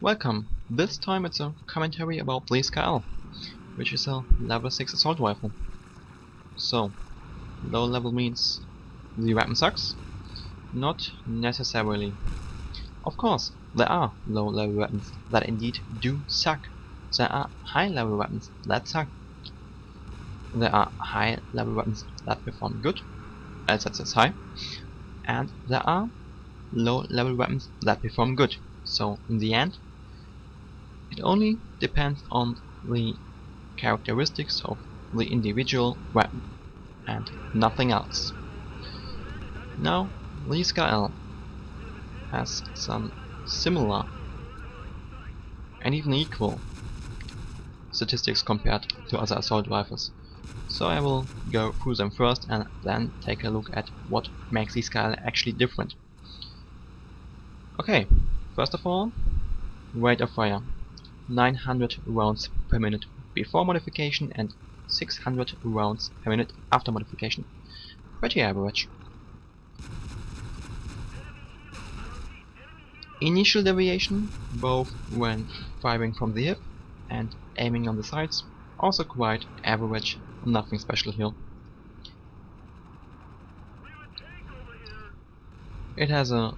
Welcome. This time it's a commentary about Play4Free, which is a level 6 assault rifle. So, low level means the weapon sucks? Not necessarily. Of course, there are low level weapons that indeed do suck. There are high level weapons that suck. There are high level weapons that perform good, LSAT is high, and there are low level weapons that perform good. So in the end, it only depends on the characteristics of the individual weapon and nothing else. Now, Play4Free has some similar and even equal statistics compared to other assault rifles. So I will go through them first and then take a look at what makes Play4Free actually different. Okay, first of all, rate of fire. 900 rounds per minute before modification and 600 rounds per minute after modification. Pretty average. Initial deviation, both when firing from the hip and aiming on the sides, also quite average, nothing special here. It has a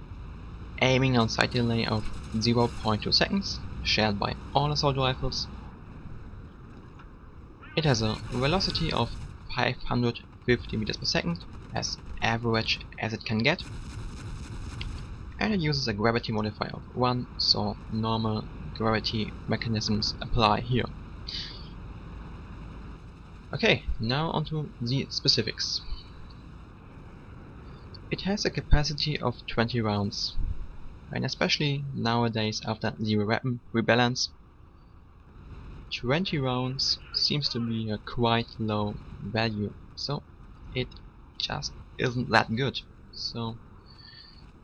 aiming on sight delay of 0.2 seconds, shared by all assault rifles. It has a velocity of 550 meters per second, as average as it can get. And it uses a gravity modifier of 1, so normal gravity mechanisms apply here. Okay, now onto the specifics. It has a capacity of 20 rounds, and especially nowadays after zero weapon rebalance, 20 rounds seems to be a quite low value, so it just isn't that good. So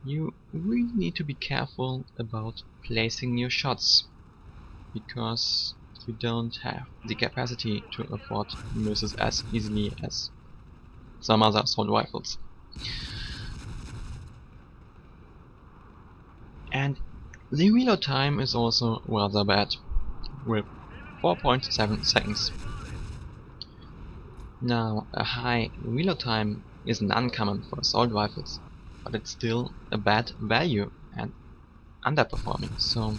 you really need to be careful about placing your shots, because you don't have the capacity to afford misses as easily as some other assault rifles. And the reload time is also rather bad, with 4.7 seconds. Now, a high reload time isn't uncommon for assault rifles, but it's still a bad value and underperforming, so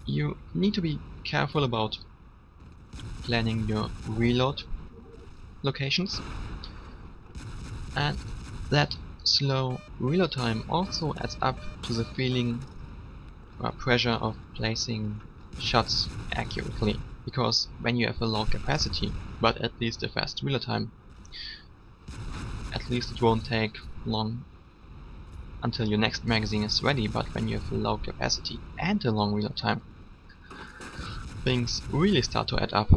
you need to be careful about planning your reload locations, and that slow reload time also adds up to the feeling or pressure of placing shots accurately, because when you have a low capacity but at least a fast reload time, at least it won't take long until your next magazine is ready. But when you have a low capacity and a long reload time, things really start to add up,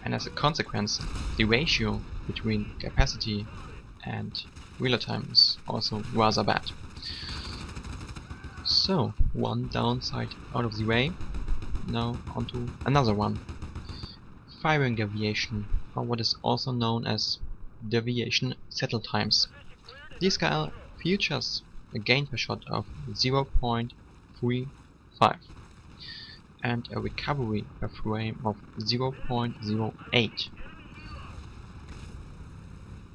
and as a consequence the ratio between capacity and reload time is also rather bad. So, one downside out of the way. Now onto another one. Firing deviation, or what is also known as deviation settle times. Play4Free features a gain per shot of 0.35 and a recovery per frame of 0.08.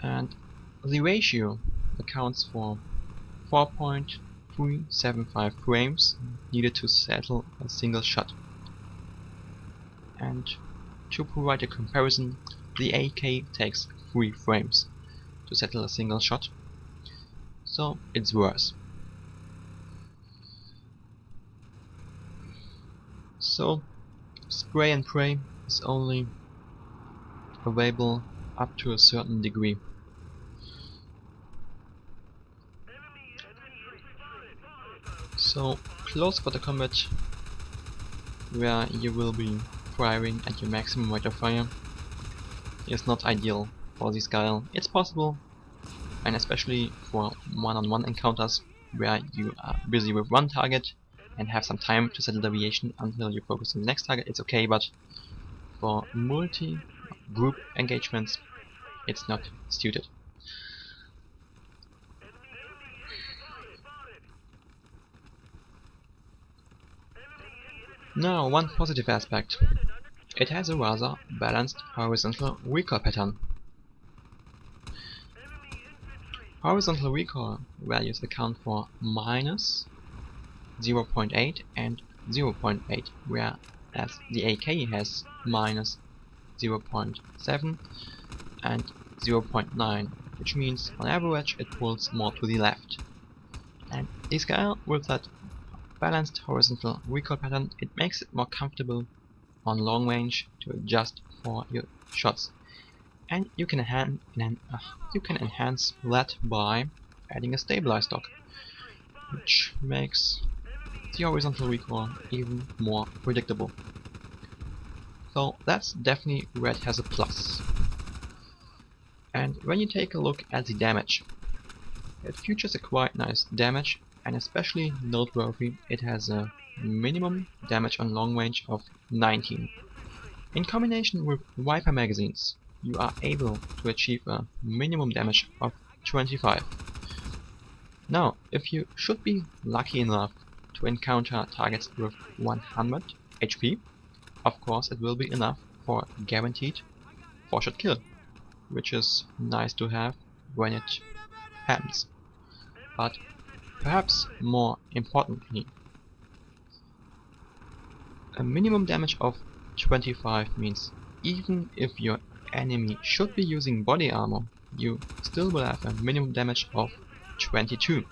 And the ratio accounts for 4.375 frames needed to settle a single shot. And to provide a comparison, the AK takes 3 frames to settle a single shot, so it's worse. So, spray and pray is only available up to a certain degree. So, close quarter combat, where you will be firing at your maximum rate of fire, is not ideal for Play4Free. It's possible, and especially for one-on-one encounters where you are busy with one target and have some time to settle deviation until you focus on the next target, it's okay, but for multi-group engagements it's not suited. Now, one positive aspect. It has a rather balanced horizontal recoil pattern. Horizontal recoil values account for minus 0.8 and 0.8, whereas the AK has minus 0.7 and 0.9, which means on average it pulls more to the left. And the SKL, with that balanced horizontal recoil pattern, it makes it more comfortable on long range to adjust for your shots. And you can enhance that by adding a stabilized stock, which makes the horizontal recoil even more predictable. So that's definitely where it has a plus. And when you take a look at the damage, it features a quite nice damage, and especially noteworthy, it has a minimum damage on long range of 19. In combination with Viper magazines, you are able to achieve a minimum damage of 25. Now, if you should be lucky enough to encounter targets with 100 HP, of course it will be enough for a guaranteed 4-shot kill, which is nice to have when it happens. But perhaps more importantly, a minimum damage of 25 means even if your enemy should be using body armor, you still will have a minimum damage of 22.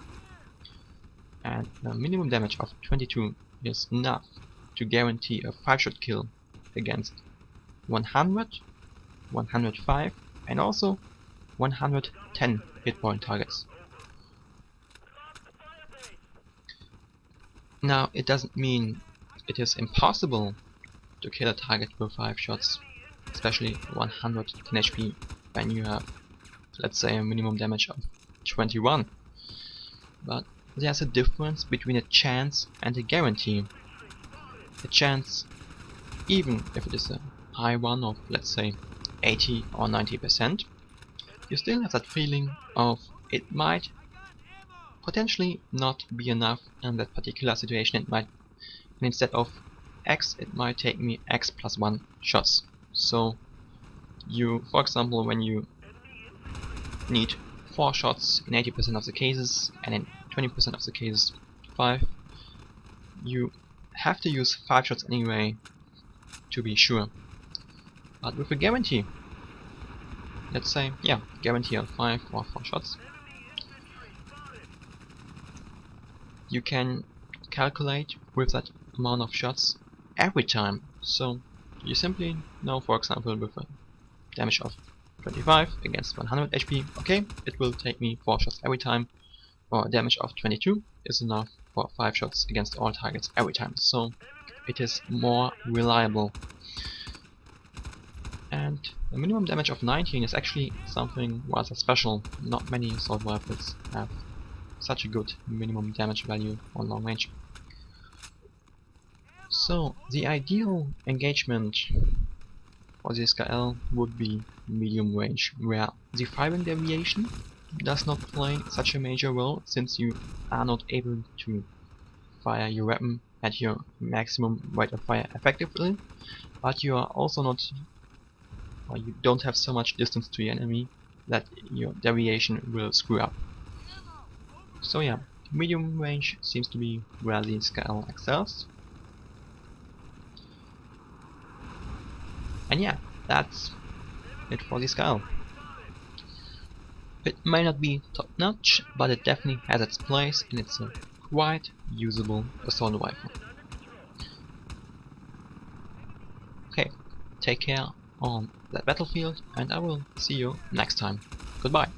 And a minimum damage of 22 is enough to guarantee a 5-shot kill against 100, 105 and also 110 hit point targets. Now, it doesn't mean it is impossible to kill a target with 5 shots, especially 110 HP when you have, let's say, a minimum damage of 21. But there's a difference between a chance and a guarantee. A chance, even if it is a high one of, let's say, 80 or 90%, you still have that feeling of it might potentially not be enough in that particular situation. It might, and instead of X, it might take me X plus 1 shots. So you, for example, when you need 4 shots in 80% of the cases and in 20% of the cases 5, you have to use 5 shots anyway to be sure. But with a guarantee, let's say, yeah, guarantee of 5 or 4 shots, you can calculate with that amount of shots every time. So you simply know, for example, with a damage of 25 against 100 HP, okay, it will take me 4 shots every time, or a damage of 22 is enough for 5 shots against all targets every time. So it is more reliable. And a minimum damage of 19 is actually something rather special. Not many assault rifles have such a good minimum damage value on long range. So the ideal engagement for the SKL would be medium range, where the firing deviation does not play such a major role, since you are not able to fire your weapon at your maximum rate of fire effectively, but you are also not, or you don't have so much distance to your enemy that your deviation will screw up. So yeah, medium range seems to be where the SKL excels. And yeah, that's it for the SKL. It may not be top notch, but it definitely has its place, and it's a quite usable assault rifle. Okay, take care on that battlefield, and I will see you next time. Goodbye.